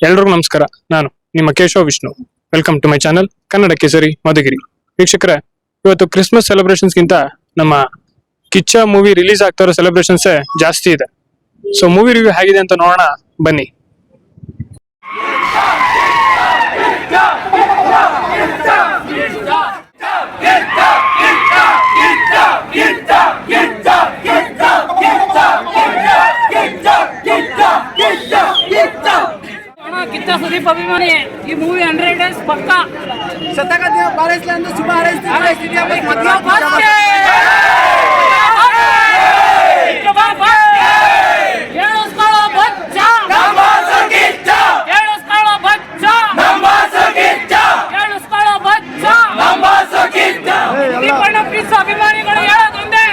ಎಲ್ರಿಗೂ ನಮಸ್ಕಾರ. ನಾನು ನಿಮ್ಮ Keshava Vishnu. Welcome to my channel Kannada Kesari Madhugiri. ವೀಕ್ಷಕರೇ, ಇವತ್ತು ಕ್ರಿಸ್ಮಸ್ ಸೆಲೆಬ್ರೇಷನ್ಸ್ ಗಿಂತ ನಮ್ಮ ಕಿಚ್ಚ ಮೂವಿ ರಿಲೀಸ್ ಆಗ್ತಾ ಇರೋ ಸೆಲೆಬ್ರೇಷನ್ಸ್ ಜಾಸ್ತಿ ಇದೆ. ಸೊ ಮೂವಿ ರಿವ್ಯೂ ಹೇಗಿದೆ ಅಂತ ನೋಡೋಣ ಬನ್ನಿ. ಕಿಚ್ಚ ಸುದೀಪ್ ಅಭಿಮಾನಿ ಈ ಮೂವಿ 100 ಡೇಸ್ ಪಕ್ಕ ಶತಕ ದಿನ ಬಾರೈಸ್ಲಿ ಎಂದು ಶುಭ ಹಾರೈಸ್ತೀನಿ. ಅಭಿಮಾನಿಗಳು ಹೇಳೋದೊಂದೇ,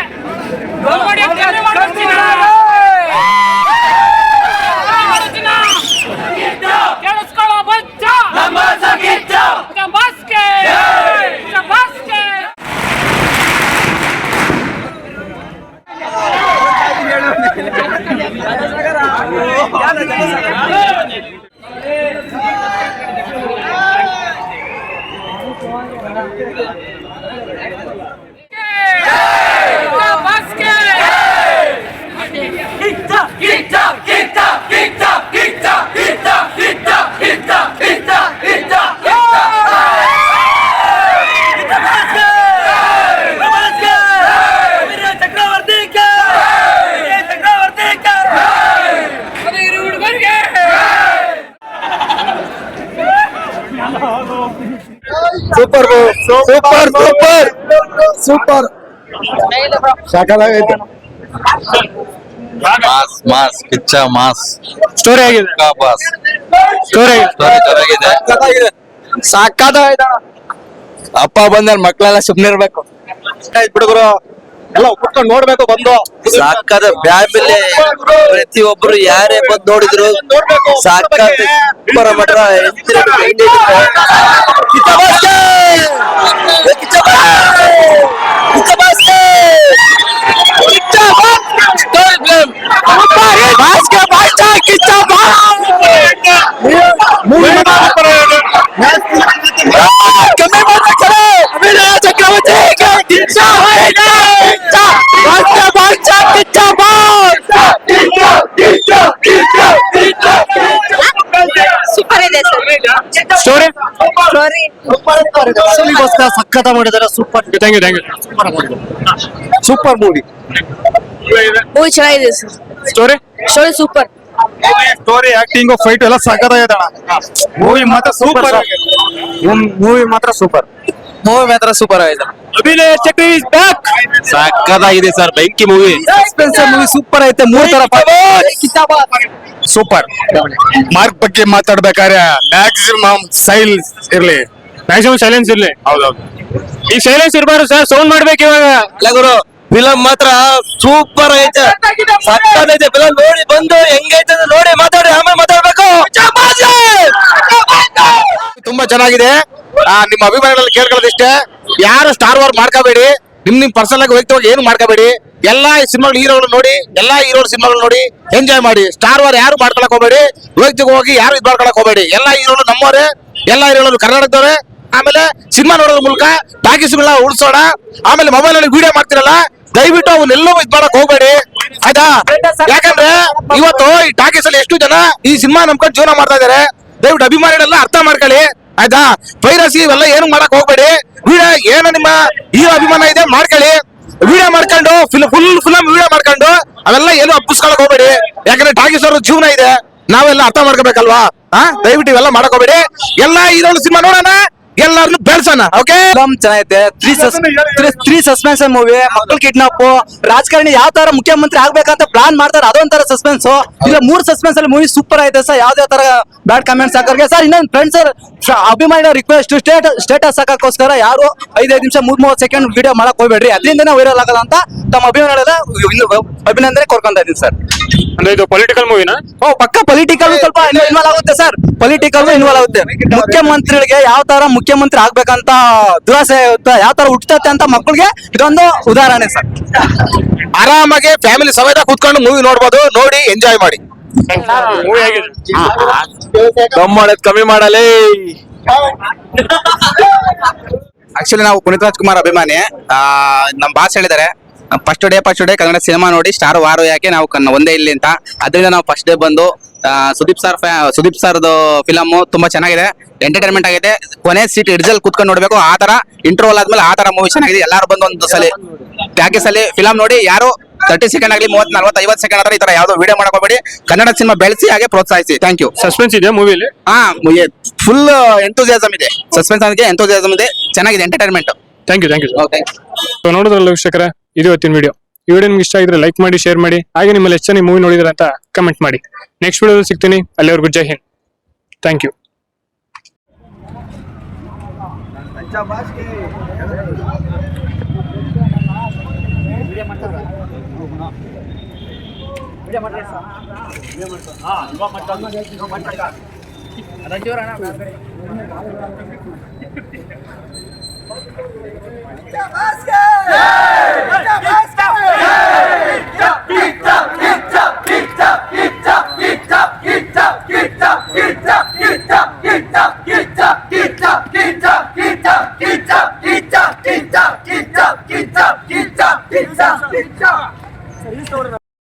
ಸೂಪರ್ ಸೂಪರ್ ಸೂಪರ್ ಸೂಪರ್ ಸಾಕಾಗೈತೆ. Mass mass Kichcha mass story ಆಗಿದೆ, ಬಾಸ್ ಸ್ಟೋರಿ ಚೆನ್ನಾಗಿದೆ. ಸಾಕಾಗೈತೆ. ಅಪ್ಪ ಬಂದ್ರೆ ಮಕ್ಳೆಲ್ಲ ಸುಮ್ನೆ ಇರ್ಬೇಕು. ಹುಡುಗರು ಎಲ್ಲ ಕುತ್ಕೊಂಡು ನೋಡ್ಬೇಕು ಬಂದು. ಸಾಕಾದ ಫ್ಯಾಮಿಲಿ ಪ್ರತಿಯೊಬ್ರು ಯಾರೇ ಬಂದು ನೋಡಿದ್ರು ಸಾಕಾದ ಸೂಪರ್ ಮಟ್ರ ಸೂಪರ್ ಇದೆ ಸ್ಟೋರಿ ಸಖತ್ ಮಾಡಿದಾರೆ. Super thank you super movie. Movie ಚೆನ್ನಾಗಿದೆ sir. Story story super. Story acting fight ಎಲ್ಲ ಸಖತ್ತಾಗಿದೆ. ಮೂವಿ ಮಾತ್ರ ಸೂಪರ್. ಮೂವಿ ಮಾತ್ರ ಸೂಪರ್. ಮೂವಿ ಮಾತ್ರ ಸೂಪರ್ ಆಗಿದೆ. ಅಭಿನಯ ಚಕ್ರಿ ಇಸ್ ಬ್ಯಾಕ್. ಸಾಕಾಗಿದೆ ಸರ್, ಬೆಂಕಿ ಮೂವಿ. ಸಸ್ಪೆನ್ಸ್ ಮೂವಿ ಸೂಪರ್ ಐತೆ. ಮೂರ್ ತರ ಸೂಪರ್. ಮಾರ್ಕ್ ಬಗ್ಗೆ ಮಾತಾಡ್ಬೇಕಾದ್ರೆ ಮ್ಯಾಕ್ಸಿಮಮ್ ಸೈಲೆನ್ಸ್ ಇರ್ಲಿ. ಮ್ಯಾಕ್ಸಿಮಮ್ ಸೈಲೆನ್ಸ್ ಇರ್ಲಿ. ಹೌದೌದು. ಈ ಸೈಲೆನ್ಸ್ ಇರಬಾರ್ದು ಸರ್, ಸೌಂಡ್ ಮಾಡ್ಬೇಕು ಇವಾಗ. ಅಲ್ಲ ಗುರು, ಫಿಲಂ ಮಾತ್ರ ಸೂಪರ್ ಐತೆ, ಸಕ್ಕತ್ತೈತೆ. ಫಿಲಂ ನೋಡಿ ಬಂದು ಹೆಂಗೈತೆ ಅಂತ ನೋಡಿ ಮಾತಾಡಿ, ಆಮೇಲೆ ಮಾತಾಡ್ಬೇಕು. ತುಂಬಾ ಚೆನ್ನಾಗಿದೆ. ನಿಮ್ಮ ಅಭಿಮಾನಿಗಳಲ್ಲಿ ಕೇಳ್ಕೊಳ್ಳೋದಿಷ್ಟೇ, ಯಾರು ಸ್ಟಾರ್ ವಾರ್ ಮಾಡ್ಕೋಬೇಡಿ. ನಿಮ್ ಪರ್ಸನಲ್ ಆಗಿ ವೈಯಕ್ತಿಕವಾಗಿ ಏನು ಮಾಡ್ಕೋಬೇಡಿ. ಎಲ್ಲಾ ಸಿನಿಮಾಗಳು ಹೀರೋಗಳು ನೋಡಿ, ಎಲ್ಲಾ ಹೀರೋಗಳ ಸಿನಿಮಾಗಳು ನೋಡಿ ಎಂಜಾಯ್ ಮಾಡಿ. ಸ್ಟಾರ್ ವಾರ್ ಯಾರು ಮಾಡ್ಕೊಳಕ್ ಹೋಗ್ಬೇಡಿ, ವೈಯಕ್ತಿಕವಾಗಿ ಯಾರು ಇದ್ ಮಾಡ್ಕೊಳಕ್ ಹೋಗ್ಬೇಡಿ. ಎಲ್ಲಾ ಹೀರೋಗಳು ನಮ್ಮವರೇ, ಎಲ್ಲಾ ಹೀರೋಗಳು ಕರ್ನಾಟಕದವ್ರೆ. ಆಮೇಲೆ ಸಿನಿಮಾ ನೋಡೋದ್ರ ಮೂಲಕ ಟಾಕೀಸ್ಗಳನ್ನ ಉಳಿಸೋಣ. ಆಮೇಲೆ ಮೊಬೈಲ್ ಅಲ್ಲಿ ವಿಡಿಯೋ ಮಾಡ್ತಿರಲ್ಲ, ದಯವಿಟ್ಟು ಅವನ್ನೆಲ್ಲವೂ ಇದ್ ಮಾಡಕ್ ಹೋಗ್ಬೇಡಿ, ಆಯ್ತಾ? ಯಾಕಂದ್ರೆ ಇವತ್ತು ಈ ಟಾಕೀಸ್ ಅಲ್ಲಿ ಎಷ್ಟು ಜನ ಈ ಸಿನಿಮಾ ನಂಬ್ಕೊಂಡು ಜೀವನ ಮಾಡ್ತಾ ಇದಾರೆ. ದಯವಿಟ್ಟು ಅಭಿಮಾನಿಗಳೆಲ್ಲ ಅರ್ಥ ಮಾಡ್ಕೊಳ್ಳಿ, ಆಯ್ತಾ? ಪೈರಸಿ ಇವೆಲ್ಲ ಏನು ಮಾಡಕ್ ಹೋಗ್ಬೇಡಿ. ವಿಡಿಯೋ ಏನು ನಿಮ್ಮ ಹೀರೋ ಅಭಿಮಾನ ಇದೆ ಮಾಡ್ಕೊಳ್ಳಿ, ವಿಡಿಯೋ ಮಾಡ್ಕೊಂಡು ಫುಲ್ ಫಿಲಂ ವಿಡಿಯೋ ಮಾಡ್ಕೊಂಡು ಅವೆಲ್ಲ ಏನು ಹಬ್ಬಿಸ್ಕೊಳಕ್ ಹೋಗ್ಬೇಡಿ. ಯಾಕಂದ್ರೆ ಟಾಕೀಸ್ ಅವ್ರ ಜೀವನ ಇದೆ, ನಾವೆಲ್ಲ ಅರ್ಥ ಮಾಡ್ಕೋಬೇಕಲ್ವಾ? ದಯವಿಟ್ಟು ಇವೆಲ್ಲ ಮಾಡಕ್ ಹೋಗ್ಬೇಡಿ. ಎಲ್ಲಾ ಹೀರೋ ಸಿನಿಮಾ ನೋಡೋಣ, ಎಲ್ಲಾರನ್ನು ಬೆಳ್ಸೋಣ. ಓಕೆ, ಚೆನ್ನಾಗೈತೆ. Three suspense movie. ಮಕ್ಕಳು ಕಿಡ್ನಾಪ್, ರಾಜಕಾರಣಿ ಯಾವ ತರ ಮುಖ್ಯಮಂತ್ರಿ ಆಗ್ಬೇಕಂತ ಪ್ಲಾನ್ ಮಾಡ್ತಾರೆ, ಅದೊಂಥರ ಸಸ್ಪೆನ್ಸ್. ಇಲ್ಲ 3 ಸಸ್ಪೆನ್ಸ್ ಅಲ್ಲಿ ಮೂವಿ ಸೂಪರ್ ಐತೆ ಸರ್. ಯಾವ್ದೇ ತರ ಬ್ಯಾಡ್ ಕಮೆಂಟ್ಸ್ ಹಾಕೋರಿಗೆ ಸರ್. ಇನ್ನೊಂದು ಫ್ರೆಂಡ್ಸ್ ಅಭಿಮಾನಿಗಳ ರಿಕ್ವೆಸ್ಟ್, ಸ್ಟೇಟಸ್ ಹಾಕೋಸ್ಕರ ಯಾರು 5 ನಿಮಿಷ 30 ಸೆಕೆಂಡ್ ವಿಡಿಯೋ ಮಾಡಕ್ ಹೋಗ್ಬೇಡ್ರಿ, ಅದರಿಂದನೇ ವೈರಲ್ ಆಗಲ್ಲ ಅಂತ ತಮ್ಮ ಅಭಿಮಾನಿಗಳೆಲ್ಲ ಅಭಿನಂದನೆ ಕೊಡ್ಕೊಂತ ಇದೀನಿ ಸರ್. ಅಂದ್ರೆ ಇದು ಪೊಲಿಟಿಕಲ್ ಮೂವಿನ? ಪಕ್ಕ ಪೊಲಿಟಿಕಲ್ ಸ್ವಲ್ಪ ಇನ್ವಾಲ್ವ್ ಆಗುತ್ತೆ ಸರ್. ಪೊಲಿಟಿಕಲ್ ಇನ್ವಾಲ್ವ್ ಆಗುತ್ತೆ. ಮುಖ್ಯಮಂತ್ರಿಗಳಿಗೆ ಯಾವ ತರ ಮುಖ್ಯಮಂತ್ರಿ ಆಗ್ಬೇಕಂತ ದುರಾಸೆ ಯಾವ ತರ ಹುಟ್ಟುತ್ತೆ ಅಂತ ಮಕ್ಕಳಿಗೆ ಇದೊಂದು ಉದಾಹರಣೆ ಸರ್. ಆರಾಮಾಗಿ ಫ್ಯಾಮಿಲಿ ಸಮೇತ ಕೂತ್ಕೊಂಡು ಮೂವಿ ನೋಡ್ಬೋದು, ನೋಡಿ ಎಂಜಾಯ್ ಮಾಡಿ. ಮೂವಿ ಆಗಿದೆ. ದಮ್ ಮಾಡೋದ್ ಕಮ್ಮಿ ಮಾಡಲೇ. ಆಕ್ಚುಲಿ ನಾವು ಪುನೀತ್ ರಾಜ್ಕುಮಾರ್ ಅಭಿಮಾನಿ. ನಮ್ ಬಾಸ್ ಹೇಳಿದ್ದಾರೆ ಫಸ್ಟ್ ಡೇ ಕನ್ನಡ ಸಿನಿಮಾ ನೋಡಿ ಸ್ಟಾರ್ ವಾರು ಯಾಕೆ ನಾವು ಒಂದೇ ಇಲ್ಲಿ ಅಂತ. ಅದರಿಂದ ನಾವು ಫಸ್ಟ್ ಡೇ ಬಂದು ಸುದೀಪ್ ಸರ್ದು ಫಿಲಮ್ ತುಂಬಾ ಚೆನ್ನಾಗಿದೆ, ಎಂಟರ್ಟೈನ್ಮೆಂಟ್ ಆಗಿದೆ. ಕೊನೆ ಸೀಟ್ ಎಡ್ಜಲ್ ಕುತ್ಕೊಂಡು ನೋಡ್ಬೇಕು. ಆ ತರ ಇಂಟರ್ವಲ್ ಆದ್ಮೇಲೆ ಆ ತರ ಮೂವಿ ಚೆನ್ನಾಗಿದೆ. ಎಲ್ಲಾರು ಬಂದು ಒಂದು ಸಲ ಪ್ಯಾಕೇಜ್ ಅಲ್ಲಿ ಫಿಲಮ್ ನೋಡಿ. ಯಾರು 30 ಸೆಕೆಂಡ್ ಆಗಲಿ 30, 40, 50 ಸೆಕೆಂಡ್ ಆದ್ರೆ ಈ ತರ ಯಾವ್ದೋ ವಿಡಿಯೋ ಮಾಡಕೋಬೇಡಿ. ಕನ್ನಡ ಸಿನಿಮಾ ಬೆಳೆಸಿ ಹಾಗೆ ಪ್ರೋತ್ಸಾಹಿಸಿ. Thank you. ಸಸ್ಪೆನ್ಸ್ ಇದೆ ಮೂವಿಲಿ. ಫುಲ್ ಎಂತೂಸಿಯಾಸಮ್ ಇದೆ, ಸಸ್ಪೆನ್ಸ್ ಅದಕ್ಕೆ ಎಂತೂಸಿಯಾಸಮ್ ಇದೆ, ಚೆನ್ನಾಗಿದೆ ಎಂಟರ್ಟೈನ್ಮೆಂಟ್. Thank you. ಸೊ ನೋಡಿದ್ರಲ್ಲ ವೀಕ್ಷಕರೇ, ಇದು ಇವತ್ತಿನ ವಿಡಿಯೋ. ಈ ವಿಡಿಯೋ ನಿಮ್ಗೆ ಇಷ್ಟ ಆಗಿದ್ರೆ ಲೈಕ್ ಮಾಡಿ, ಶೇರ್ ಮಾಡಿ, ಹಾಗೆ ನಿಮ್ಮಲ್ಲಿ ಎಷ್ಟು ಜನ ಮೂವಿ ನೋಡಿದ್ರೆ ಅಂತ ಕಮೆಂಟ್ ಮಾಡಿ. ನೆಕ್ಸ್ಟ್ ವಿಡಿಯೋದಲ್ಲಿ ಸಿಗ್ತೀನಿ. ಅಲ್ಲಿವರೆಗೂ Jai Hind. Thank you. Basket!